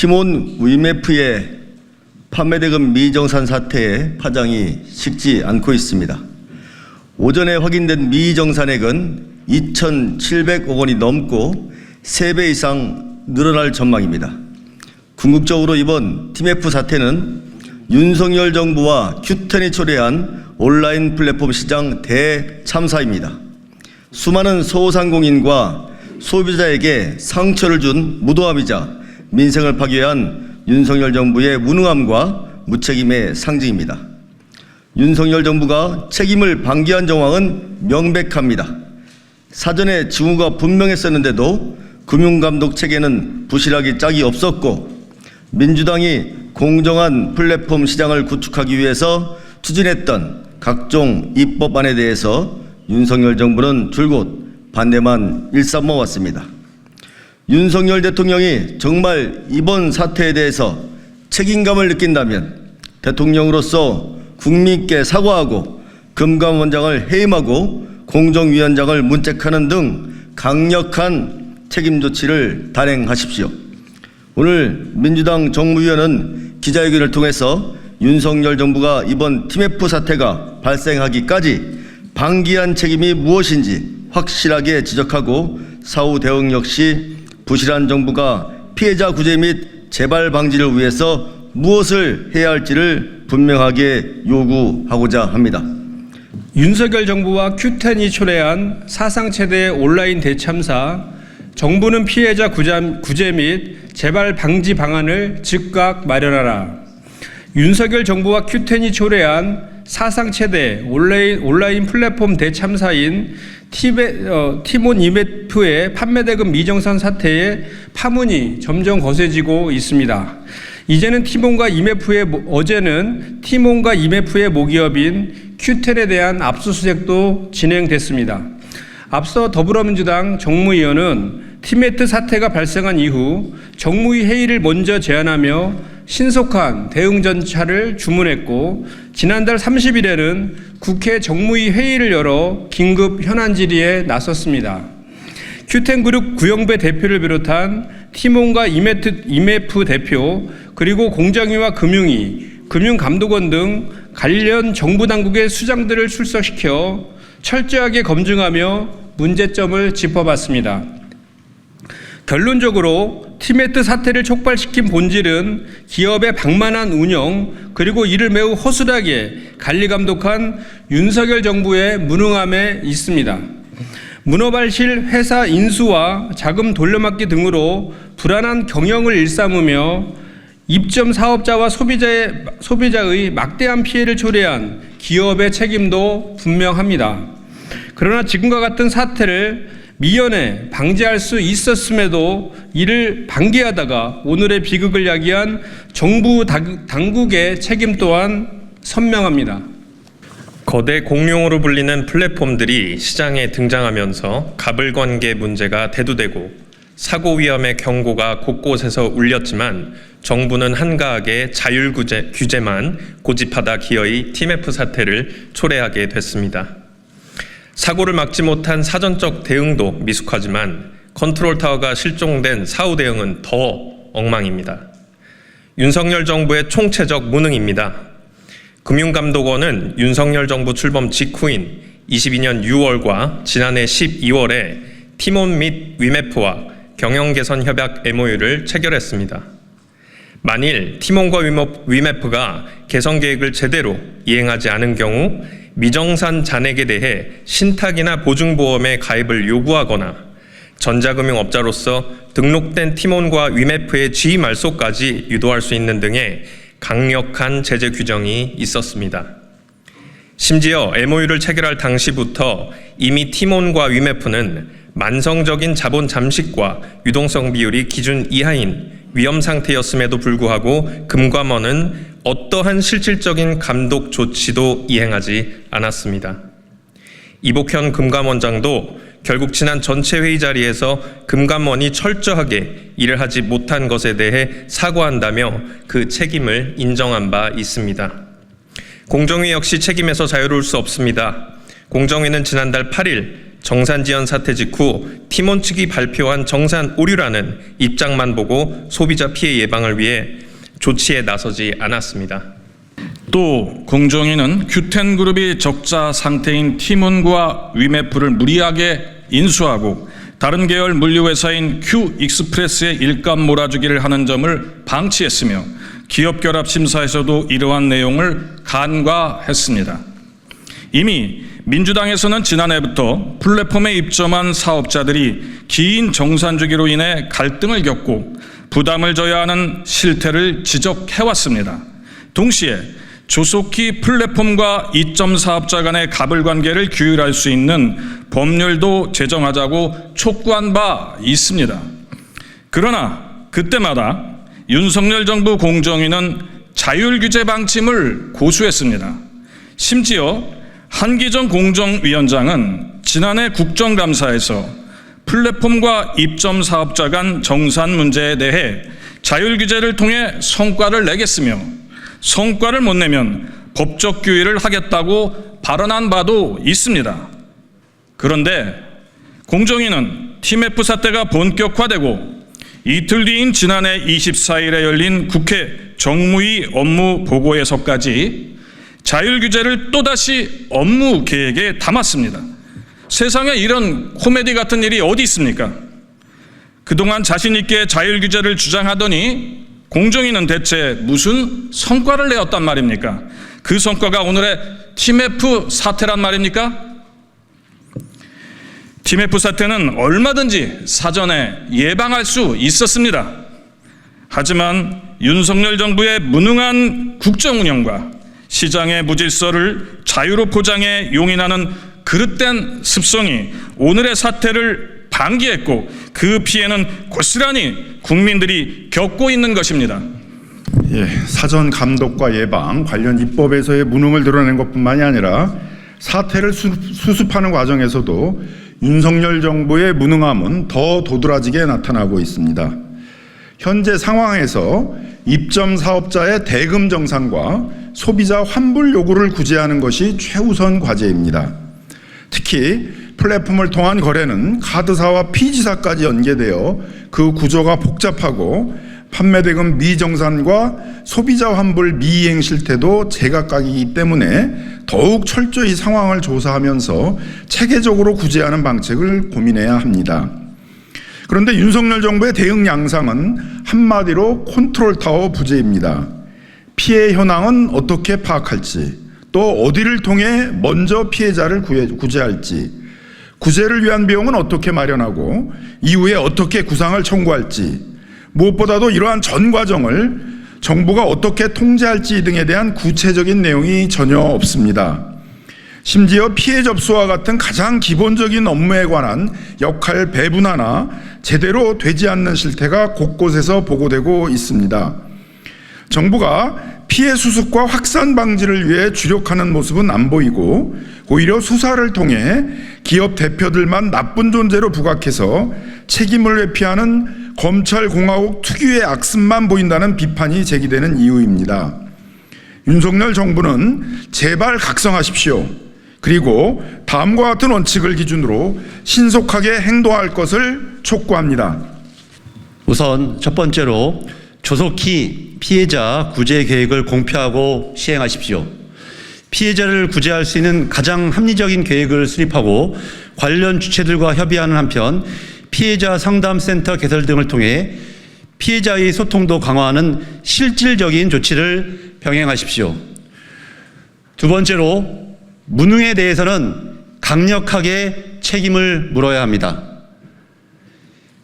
티몬 위메프의 판매대금 미정산 사태의 파장이 식지 않고 있습니다. 오전에 확인된 미정산액은 2,700억 원이 넘고 3배 이상 늘어날 전망입니다. 궁극적으로 이번 티메프 사태는 윤석열 정부와 큐텐이 초래한 온라인 플랫폼 시장 대참사입니다. 수많은 소상공인과 소비자에게 상처를 준 무도함이자 민생을 파괴한 윤석열 정부의 무능함과 무책임의 상징입니다. 윤석열 정부가 책임을 방기한 정황은 명백합니다. 사전에 징후가 분명했었는데도 금융감독 체계는 부실하기 짝이 없었고 민주당이 공정한 플랫폼 시장을 구축하기 위해서 추진했던 각종 입법안에 대해서 윤석열 정부는 줄곧 반대만 일삼아왔습니다. 윤석열 대통령이 정말 이번 사태에 대해서 책임감을 느낀다면 대통령으로서 국민께 사과하고 금감원장을 해임하고 공정위원장을 문책하는 등 강력한 책임 조치를 단행하십시오. 오늘 민주당 정무위원은 기자회견을 통해서 윤석열 정부가 이번 티메프 사태가 발생하기까지 방기한 책임이 무엇인지 확실하게 지적하고 사후 대응 역시 부실한 정부가 피해자 구제 및 재발 방지를 위해서 무엇을 해야 할지를 분명하게 요구하고자 합니다. 윤석열 정부와 큐텐이 초래한 사상 최대의 온라인 대참사, 정부는 피해자 구제 및 재발 방지 방안을 즉각 마련하라. 윤석열 정부와 큐텐이 초래한 사상 최대 온라인 플랫폼 대참사인 티몬 위메프의 판매대금 미정산 사태의 파문이 점점 거세지고 있습니다. 어제는 티몬과 이메프의 모기업인 큐텐에 대한 압수수색도 진행됐습니다. 앞서 더불어민주당 정무위원은 티메프 사태가 발생한 이후 정무위 회의를 먼저 제안하며 신속한 대응 전차를 주문했고 지난달 30일에는 국회 정무위 회의를 열어 긴급 현안 질의에 나섰습니다. 큐텐그룹 구영배 대표를 비롯한 티몬과 이메프 대표 그리고 공정위와 금융위, 금융감독원 등 관련 정부 당국의 수장들을 출석시켜 철저하게 검증하며 문제점을 짚어봤습니다. 결론적으로 티메프 사태를 촉발시킨 본질은 기업의 방만한 운영 그리고 이를 매우 허술하게 관리 감독한 윤석열 정부의 무능함에 있습니다. 문어발실 회사 인수와 자금 돌려막기 등으로 불안한 경영을 일삼으며 입점 사업자와 소비자의 막대한 피해를 초래한 기업의 책임도 분명합니다. 그러나 지금과 같은 사태를 미연에 방지할 수 있었음에도 이를 방기하다가 오늘의 비극을 야기한 정부 당국의 책임 또한 선명합니다. 거대 공룡으로 불리는 플랫폼들이 시장에 등장하면서 가불관계 문제가 대두되고 사고 위험의 경고가 곳곳에서 울렸지만 정부는 한가하게 자율 규제만 고집하다 기어이 티메프 사태를 초래하게 됐습니다. 사고를 막지 못한 사전적 대응도 미숙하지만 컨트롤타워가 실종된 사후 대응은 더 엉망입니다. 윤석열 정부의 총체적 무능입니다. 금융감독원은 윤석열 정부 출범 직후인 22년 6월과 지난해 12월에 티몬 및 위메프와 경영개선 협약 MOU를 체결했습니다. 만일 티몬과 위메프가 개선 계획을 제대로 이행하지 않은 경우 미정산 잔액에 대해 신탁이나 보증보험의 가입을 요구하거나 전자금융업자로서 등록된 티몬과 위메프의 지위 말소까지 유도할 수 있는 등의 강력한 제재 규정이 있었습니다. 심지어 MOU를 체결할 당시부터 이미 티몬과 위메프는 만성적인 자본 잠식과 유동성 비율이 기준 이하인 위험 상태였음에도 불구하고 금감원은 어떠한 실질적인 감독 조치도 이행하지 않았습니다. 이복현 금감원장도 결국 지난 전체 회의 자리에서 금감원이 철저하게 일을 하지 못한 것에 대해 사과한다며 그 책임을 인정한 바 있습니다. 공정위 역시 책임에서 자유로울 수 없습니다. 공정위는 지난달 8일 정산 지연 사태 직후 팀원 측이 발표한 정산 오류라는 입장만 보고 소비자 피해 예방을 위해 조치에 나서지 않았습니다. 또 공정위는 큐텐그룹이 적자 상태인 티몬과 위메프를 무리하게 인수하고 다른 계열 물류회사인 큐익스프레스의 일감 몰아주기를 하는 점을 방치했으며 기업결합심사에서도 이러한 내용을 간과했습니다. 이미 민주당에서는 지난해부터 플랫폼에 입점한 사업자들이 긴 정산 주기로 인해 갈등을 겪고 부담을 져야 하는 실태를 지적해왔습니다. 동시에 조속히 플랫폼과 이점 사업자 간의 가불관계를 규율할 수 있는 법률도 제정하자고 촉구한 바 있습니다. 그러나 그때마다 윤석열 정부 공정위는 자율규제 방침을 고수했습니다. 심지어 한기정 공정위원장은 지난해 국정감사에서 플랫폼과 입점 사업자 간 정산 문제에 대해 자율규제를 통해 성과를 내겠으며 성과를 못 내면 법적 규율을 하겠다고 발언한 바도 있습니다. 그런데 공정위는 TMF 사태가 본격화되고 이틀 뒤인 지난해 24일에 열린 국회 정무위 업무 보고에서까지 자율규제를 또다시 업무 계획에 담았습니다. 세상에 이런 코미디 같은 일이 어디 있습니까? 그동안 자신 있게 자율규제를 주장하더니 공정위는 대체 무슨 성과를 내었단 말입니까? 그 성과가 오늘의 TMF 사태란 말입니까? TMF 사태는 얼마든지 사전에 예방할 수 있었습니다. 하지만 윤석열 정부의 무능한 국정 운영과 시장의 무질서를 자유로 포장해 용인하는 그릇된 습성이 오늘의 사태를 방기했고 그 피해는 고스란히 국민들이 겪고 있는 것입니다. 사전 감독과 예방 관련 입법에서의 무능을 드러낸 것뿐만이 아니라 사태를 수습하는 과정에서도 윤석열 정부의 무능함은 더 도드라지게 나타나고 있습니다. 현재 상황에서 입점 사업자의 대금 정산과 소비자 환불 요구를 구제하는 것이 최우선 과제입니다. 특히 플랫폼을 통한 거래는 카드사와 피지사까지 연계되어 그 구조가 복잡하고 판매대금 미정산과 소비자 환불 미이행 실태도 제각각이기 때문에 더욱 철저히 상황을 조사하면서 체계적으로 구제하는 방책을 고민해야 합니다. 그런데 윤석열 정부의 대응 양상은 한마디로 컨트롤타워 부재입니다. 피해 현황은 어떻게 파악할지, 또 어디를 통해 먼저 피해자를 구제할지, 구제를 위한 비용은 어떻게 마련하고 이후에 어떻게 구상을 청구할지, 무엇보다도 이러한 전 과정을 정부가 어떻게 통제할지 등에 대한 구체적인 내용이 전혀 없습니다. 심지어 피해 접수와 같은 가장 기본적인 업무에 관한 역할 배분 하나 제대로 되지 않는 실태가 곳곳에서 보고되고 있습니다. 정부가 피해 수습과 확산 방지를 위해 주력하는 모습은 안 보이고 오히려 수사를 통해 기업 대표들만 나쁜 존재로 부각해서 책임을 회피하는 검찰공화국 특유의 악습만 보인다는 비판이 제기되는 이유입니다. 윤석열 정부는 제발 각성하십시오. 그리고 다음과 같은 원칙을 기준으로 신속하게 행동할 것을 촉구합니다. 우선 첫 번째로 조속히 피해자 구제 계획을 공표하고 시행하십시오. 피해자를 구제할 수 있는 가장 합리적인 계획을 수립하고 관련 주체들과 협의하는 한편 피해자 상담센터 개설 등을 통해 피해자의 소통도 강화하는 실질적인 조치를 병행하십시오. 두 번째로 무능에 대해서는 강력하게 책임을 물어야 합니다.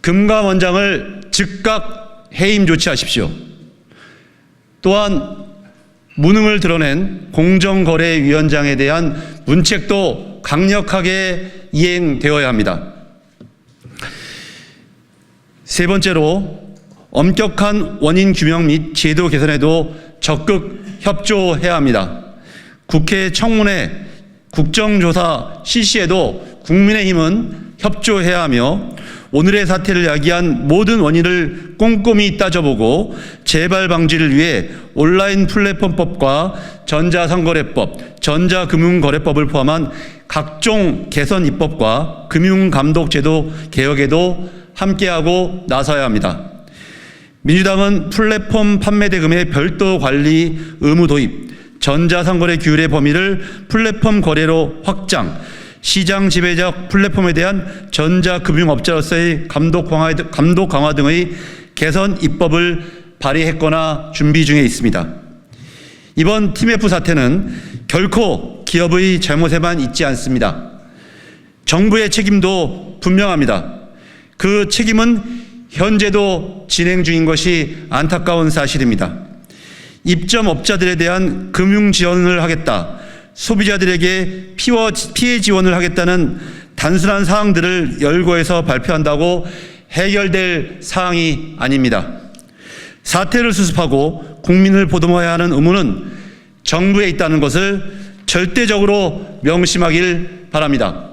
금감원장을 즉각 해임 조치하십시오. 또한 무능을 드러낸 공정거래위원장에 대한 문책도 강력하게 이행되어야 합니다. 세 번째로 엄격한 원인 규명 및 제도 개선에도 적극 협조해야 합니다. 국회 청문회, 국정조사 실시에도 국민의힘은 협조해야 하며 오늘의 사태를 야기한 모든 원인을 꼼꼼히 따져보고 재발 방지를 위해 온라인 플랫폼법과 전자상거래법, 전자금융거래법을 포함한 각종 개선 입법과 금융감독제도 개혁에도 함께하고 나서야 합니다. 민주당은 플랫폼 판매대금의 별도 관리 의무 도입, 전자상거래 규율의 범위를 플랫폼 거래로 확장, 시장 지배적 플랫폼에 대한 전자금융업자로서의 감독 강화 등의 개선 입법을 발의했거나 준비 중에 있습니다. 이번 TMF 사태는 결코 기업의 잘못에만 있지 않습니다. 정부의 책임도 분명합니다. 그 책임은 현재도 진행 중인 것이 안타까운 사실입니다. 입점업자들에 대한 금융 지원을 하겠다, 소비자들에게 피해 지원을 하겠다는 단순한 사항들을 열거해서 발표한다고 해결될 사항이 아닙니다. 사태를 수습하고 국민을 보듬어야 하는 의무는 정부에 있다는 것을 절대적으로 명심하길 바랍니다.